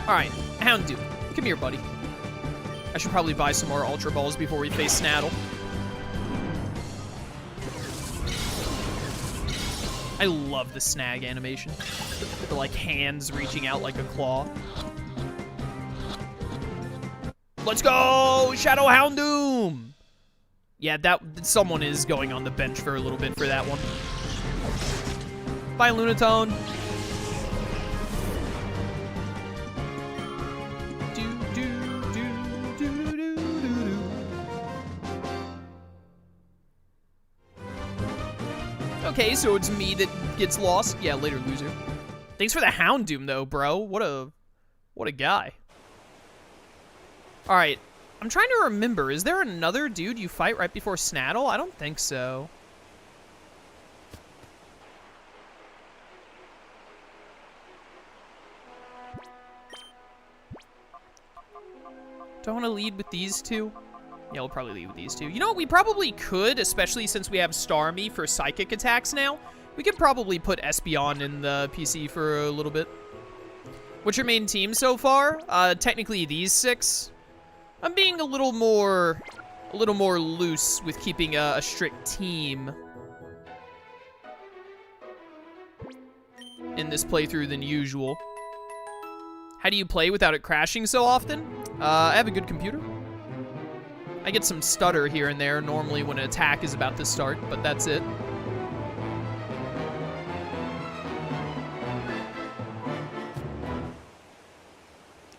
Alright, Houndoom. Come here, buddy. I should probably buy some more Ultra Balls before we face Snattle. I love the snag animation. The, like, hands reaching out like a claw. Let's go! Shadow Houndoom! Yeah, someone is going on the bench for a little bit for that one. Bye, Lunatone. Okay, so it's me that gets lost. Yeah, later, loser. Thanks for the Houndoom, though, bro. What a guy. All right, I'm trying to remember. Is there another dude you fight right before Snattle? I don't think so. Do I want to lead with these two? Yeah, we'll probably lead with these two. You know what? We probably could, especially since we have Starmie for psychic attacks now. We could probably put Espeon in the PC for a little bit. What's your main team so far? Technically these 6. I'm being a little more loose with keeping a strict team in this playthrough than usual. How do you play without it crashing so often? I have a good computer. I get some stutter here and there normally when an attack is about to start, but that's it.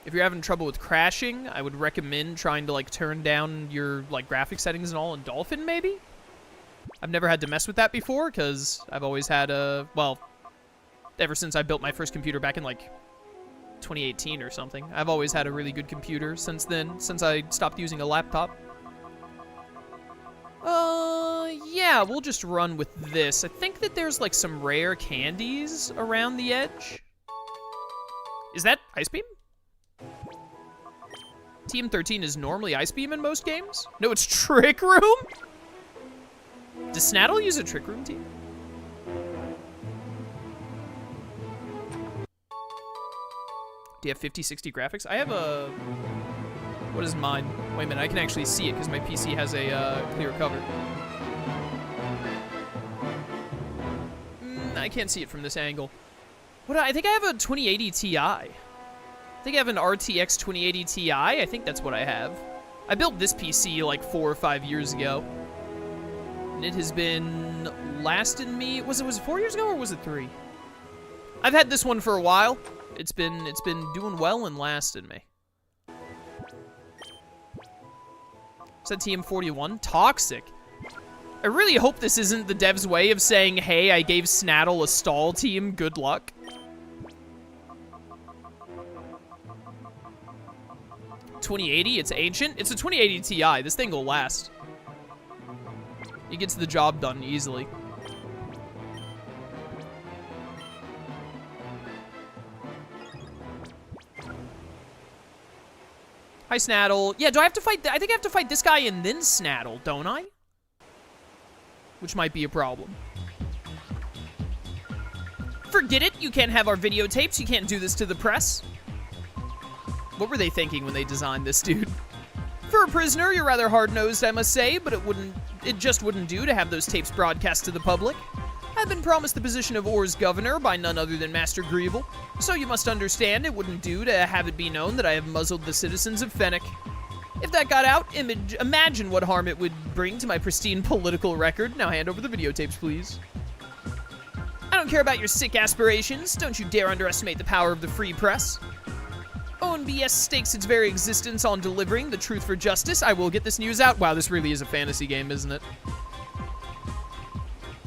If you're having trouble with crashing, I would recommend trying to like turn down your like graphic settings and all in Dolphin maybe. I've never had to mess with that before because I've always had well, ever since I built my first computer back in like 2018 or something. I've always had a really good computer since then, since I stopped using a laptop. Yeah, we'll just run with this. I think that there's like some rare candies around the edge. Is that Ice Beam? Team 13 is normally Ice Beam in most games? No, it's Trick Room? Does Snattle use a Trick Room team? Do you have 5060 graphics? I have a... What is mine? Wait a minute, I can actually see it because my PC has a clear cover. I can't see it from this angle. I think I have a 2080 Ti. I think I have an RTX 2080 Ti. I think that's what I have. I built this PC like 4 or 5 years ago. And it has been lasting me... Was it 4 years ago or was it 3? I've had this one for a while. It's been doing well and lasting me. Is that TM41? Toxic. I really hope this isn't the dev's way of saying, hey, I gave Snattle a stall team, good luck. $2080, it's ancient. It's a 2080 Ti. This thing will last. It gets the job done easily. Hi, Snattle. Yeah, do I have to fight... I think I have to fight this guy and then Snattle, don't I? Which might be a problem. Forget it. You can't have our videotapes. You can't do this to the press. What were they thinking when they designed this, dude? For a prisoner, you're rather hard-nosed, I must say, but it just wouldn't do to have those tapes broadcast to the public. I've been promised the position of Orre's governor by none other than Master Greeble, so you must understand it wouldn't do to have it be known that I have muzzled the citizens of Fennec. If that got out, imagine what harm it would bring to my pristine political record. Now hand over the videotapes, please. I don't care about your sick aspirations. Don't you dare underestimate the power of the free press. ONBS stakes its very existence on delivering the truth for justice. I will get this news out. Wow, this really is a fantasy game, isn't it?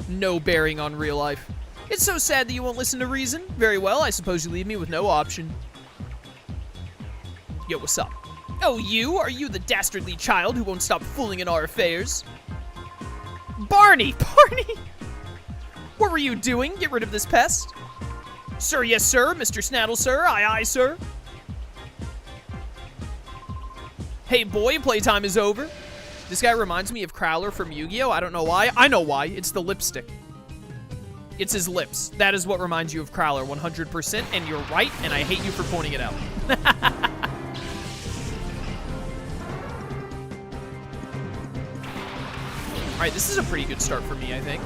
No bearing on real life. It's so sad that you won't listen to reason. Very well, I suppose you leave me with no option. Yo, what's up? Oh, you? Are you the dastardly child who won't stop fooling in our affairs? Barney! Barney! What were you doing? Get rid of this pest. Sir, yes, sir. Mr. Snattle, sir. Aye, aye, sir. Hey, boy, playtime is over. This guy reminds me of Crowler from Yu-Gi-Oh! I don't know why. I know why. It's the lipstick. It's his lips. That is what reminds you of Crowler 100%, and you're right, and I hate you for pointing it out. All right, this is a pretty good start for me, I think.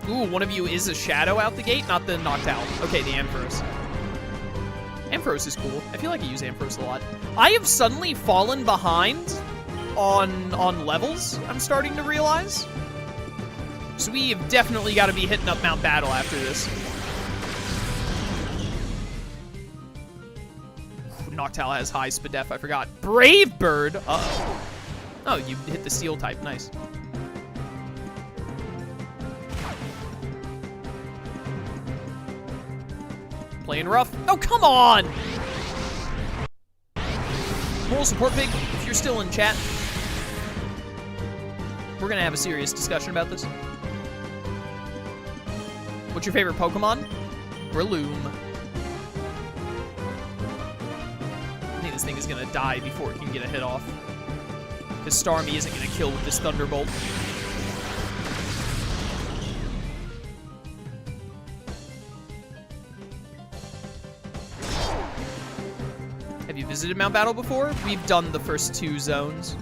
Ooh, one of you is a Shadow out the gate, not the Noctowl. Okay, the Ampharos. Ampharos is cool. I feel like I use Ampharos a lot. I have suddenly fallen behind on levels, I'm starting to realize. So we have definitely got to be hitting up Mount Battle after this. Noctowl has high Spadef, I forgot. Brave Bird! Uh-oh. Oh, you hit the Steel type, nice. Playing rough. Oh, come on! Moral support pig, if you're still in chat, we're gonna have a serious discussion about this. What's your favorite Pokemon? Breloom. I think this thing is gonna die before it can get a hit off. Because Starmie isn't gonna kill with this Thunderbolt. Have you visited Mount Battle before? We've done the first 2 zones.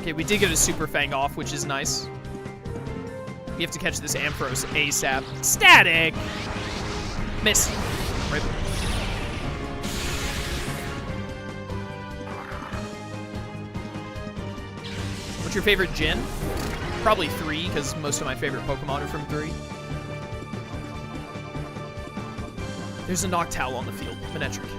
Okay, we did get a Super Fang off, which is nice. We have to catch this Ampharos ASAP. Static! Miss. Right. What's your favorite gym? Probably 3, because most of my favorite Pokemon are from 3. There's a Noctowl on the field. Manectric.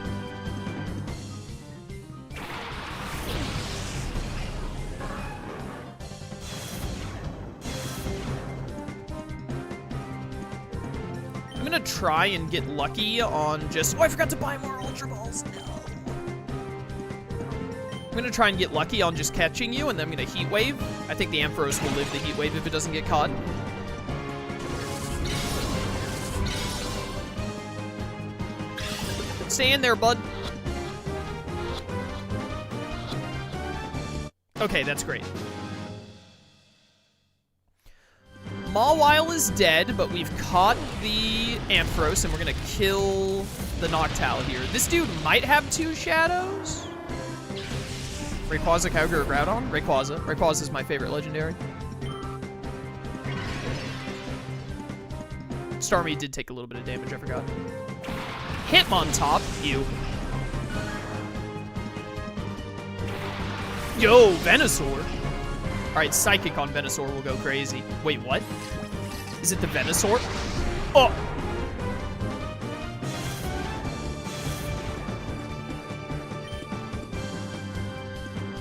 I'm gonna try and get lucky on just... Oh, I forgot to buy more Ultra Balls. No. I'm gonna try and get lucky on just catching you, and then I'm gonna Heat Wave. I think the Ampharos will live the Heat Wave if it doesn't get caught. Stay in there, bud. Okay, that's great. Mawile is dead, but we've caught the Ampharos, and we're gonna kill the Noctowl here. This dude might have 2 Shadows. Rayquaza, Kyogre, or Groudon? Rayquaza. Rayquaza is my favorite legendary. Starmie did take a little bit of damage, I forgot. Hitmontop, you. Yo, Venusaur. All right, Psychic on Venusaur will go crazy. Wait, what? Is it the Venusaur? Oh!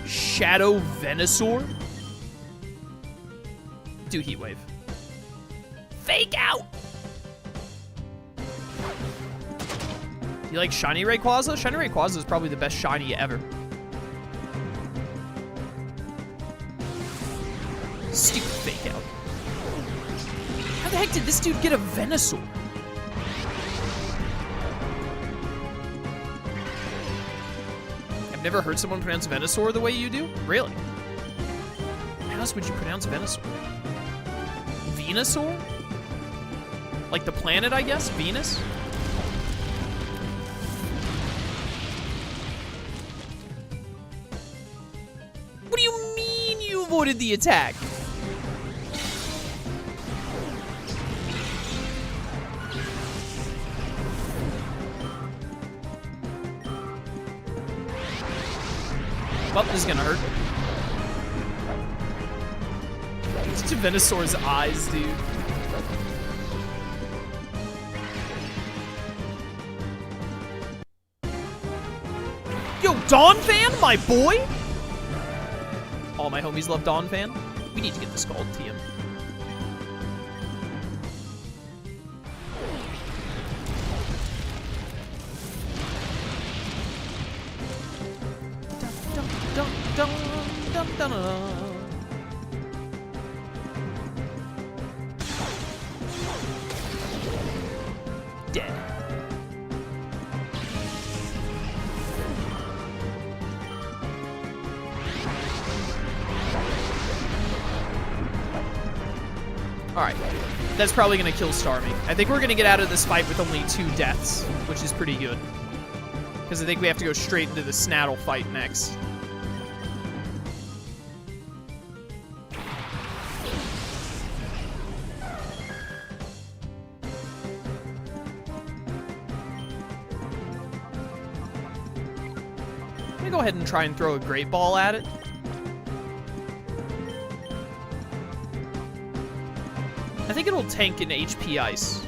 Shadow Venusaur? Do Heat Wave. Fake out! You like Shiny Rayquaza? Shiny Rayquaza is probably the best Shiny ever. Stupid fake out. How the heck did this dude get a Venusaur? I've never heard someone pronounce Venusaur the way you do. Really? How else would you pronounce Venusaur? Venusaur? Like the planet, I guess? Venus? What do you mean you avoided the attack? Well, this is gonna hurt. Look at Venusaur's eyes, dude. Yo, Dawn Fan, my boy! All my homies love Dawn Fan. We need to get the Scald TM. Dead. Alright. That's probably going to kill Starmie. I think we're going to get out of this fight with only 2 deaths, which is pretty good. Because I think we have to go straight into the Snattle fight next. Let me go ahead and try and throw a Great Ball at it. I think it'll tank an HP Ice.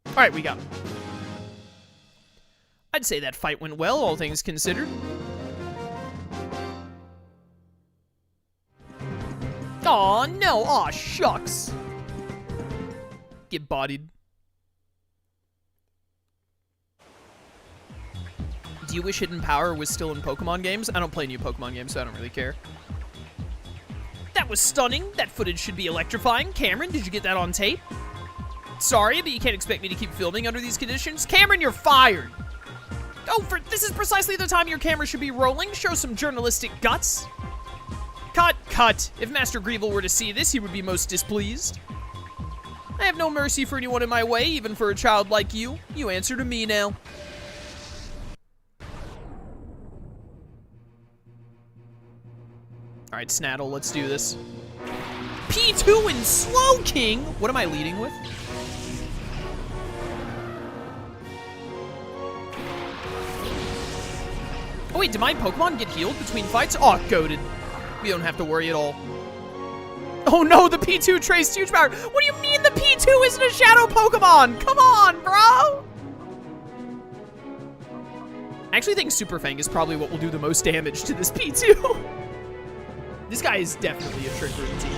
All right, we got him. I'd say that fight went well, all things considered. Aw, no. Aw, shucks. Get bodied. Do you wish Hidden Power was still in Pokemon games? I don't play new Pokemon games, so I don't really care. That was stunning. That footage should be electrifying. Cameron, did you get that on tape? Sorry, but you can't expect me to keep filming under these conditions. Cameron, you're fired. Oh, this is precisely the time your camera should be rolling. Show some journalistic guts. Cut. If Master Greevil were to see this, he would be most displeased. I have no mercy for anyone in my way, even for a child like you. You answer to me now. Alright, Snattle, let's do this. P2 and Slow King! What am I leading with? Oh wait, did my Pokemon get healed between fights? Oh, goated. We don't have to worry at all. Oh no, the P2 traced huge power. What do you mean the P2 isn't a shadow Pokemon? Come on, bro! I actually think Super Fang is probably what will do the most damage to this P2. This guy is definitely a Trick Room team.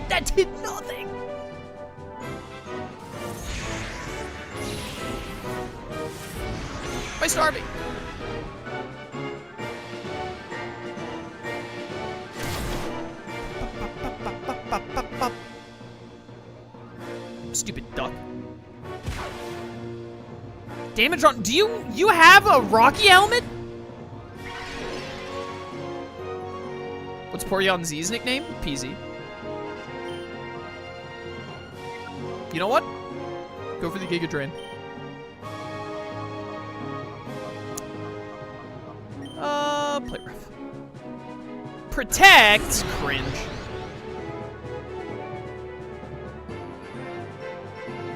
That did nothing. By starving. Stupid duck. Damage on. Do you have a Rocky helmet? What's Porygon Z's nickname? PZ. You know what? Go for the Giga Drain. Play rough. Protect. Cringe.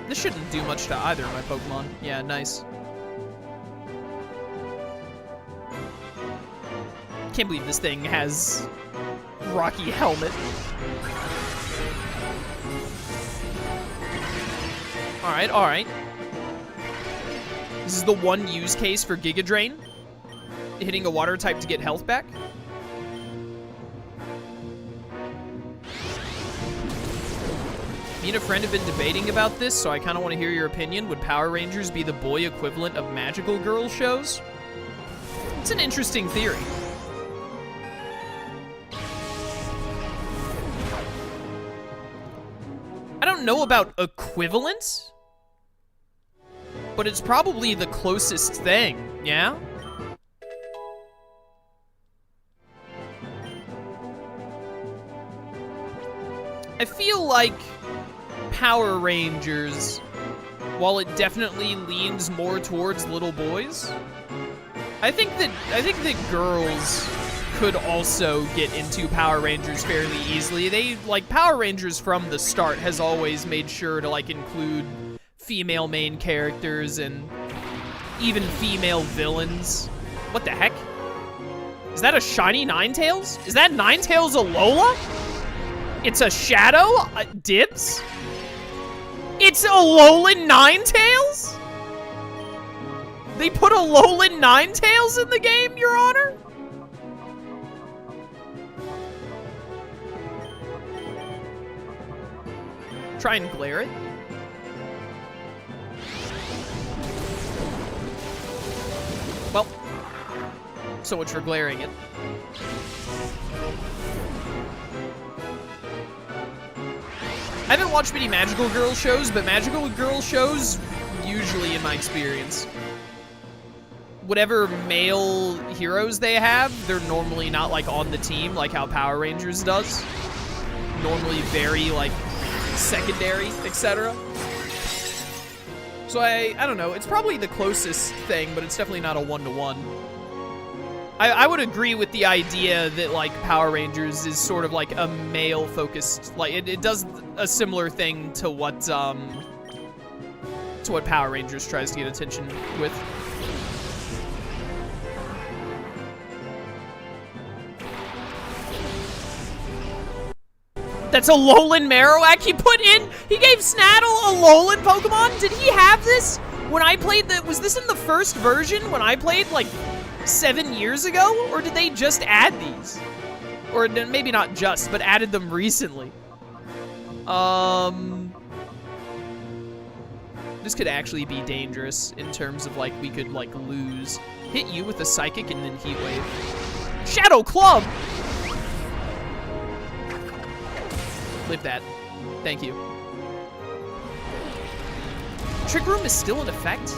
This shouldn't do much to either of my Pokemon. Yeah, nice. Can't believe this thing has Rocky helmet. Alright, alright. This is the one use case for Giga Drain. Hitting a water type to get health back. Me and a friend have been debating about this, so I kind of want to hear your opinion. Would Power Rangers be the boy equivalent of Magical Girl shows? It's an interesting theory. I don't know about equivalent, but it's probably the closest thing, yeah? I feel like Power Rangers, while it definitely leans more towards little boys, I think that girls could also get into Power Rangers fairly easily. Power Rangers from the start has always made sure to, include female main characters and even female villains. What the heck? Is that a shiny Ninetales? Is that Ninetales Alola? It's a shadow? Dibs? It's Alolan Ninetales? They put Alolan Ninetales in the game, Your Honor? Try and glare it. Well, so much for glaring it. I haven't watched many Magical Girl shows, but Magical Girl shows, usually in my experience, whatever male heroes they have, they're normally not, like, on the team, like how Power Rangers does. Normally very, like, secondary, etc. So I don't know, it's probably the closest thing, but it's definitely not a one-to-one. I would agree with the idea that, like, Power Rangers is sort of like a male-focused, like, it does a similar thing to what Power Rangers tries to get attention with. That's a Alolan Marowak he put in? He gave Snattle a Alolan Pokemon? Did he have this when I played was this in the first version when I played, like, 7 years ago? Or did they just add these? Or maybe not just, but added them recently. This could actually be dangerous in terms of, like, we could, like, lose. Hit you with a Psychic and then Heat Wave. Shadow Club! Live that. Thank you. Trick Room is still in effect?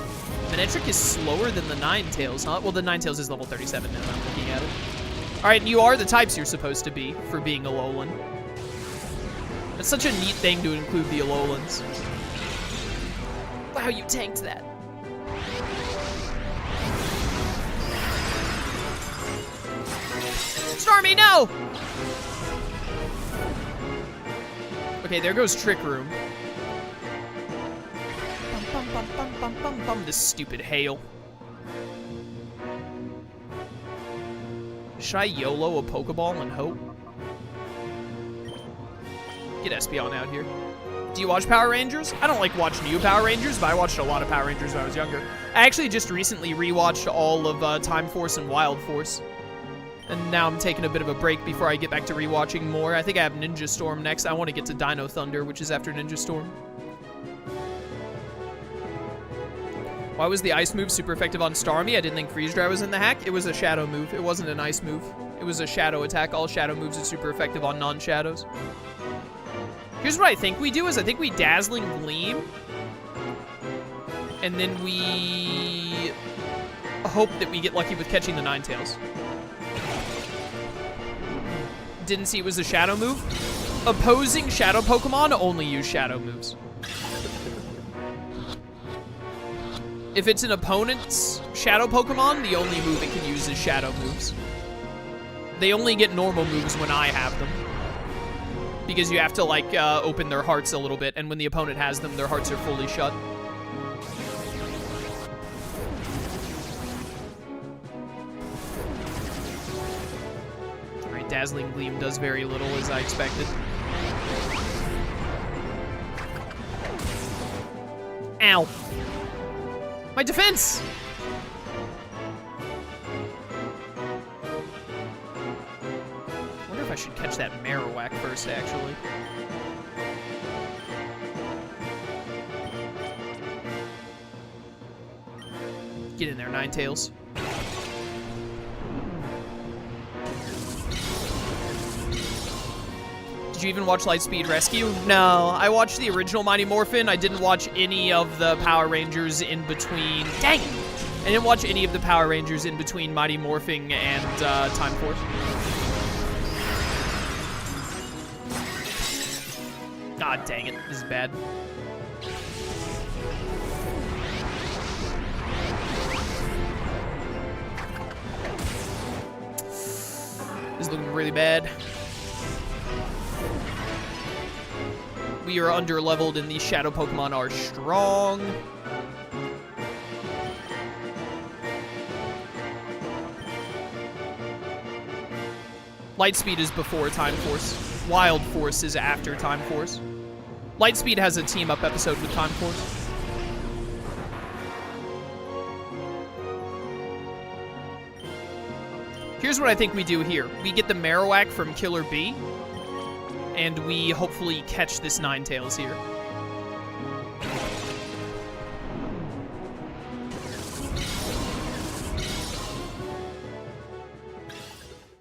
Manectric is slower than the Ninetales, huh? Well, the Ninetales is level 37 now that I'm looking at it. Alright, and you are the types you're supposed to be for being Alolan. That's such a neat thing to include the Alolans. Wow, you tanked that. Starmie, no! Okay, there goes Trick Room. Bum, bum, bum, bum, bum, bum. This stupid hail. Should I YOLO a Pokeball and hope? Get Espeon out here. Do you watch Power Rangers? I don't like watch new Power Rangers, but I watched a lot of Power Rangers when I was younger. I actually just recently rewatched all of Time Force and Wild Force. And now I'm taking a bit of a break before I get back to rewatching more. I think I have Ninja Storm next. I want to get to Dino Thunder, which is after Ninja Storm. Why was the ice move super effective on Starmie? I didn't think Freeze Dry was in the hack. It was a shadow move. It wasn't an ice move. It was a shadow attack. All shadow moves are super effective on non-shadows. Here's what I think we do is I think we Dazzling Gleam. And then we hope that we get lucky with catching the Ninetales. Didn't see it was a shadow move. Opposing shadow Pokemon only use shadow moves. If it's an opponent's shadow Pokemon, the only move it can use is shadow moves. They only get normal moves when I have them. Because you have to, like, open their hearts a little bit, and when the opponent has them, their hearts are fully shut. Alright, Dazzling Gleam does very little, as I expected. Ow. My defense! I wonder if I should catch that Marowak first, actually. Get in there, Ninetales. Did you even watch Lightspeed Rescue? No, I watched the original Mighty Morphin. I didn't watch any of the Power Rangers in between. Dang it! I didn't watch any of the Power Rangers in between Mighty Morphing and Time Force. God dang it, this is bad. This is looking really bad. We are under-leveled and these shadow Pokemon are strong. Lightspeed is before Time Force. Wild Force is after Time Force. Lightspeed has a team-up episode with Time Force. Here's what I think we do here. We get the Marowak from Killer Bee, and we hopefully catch this Ninetales here.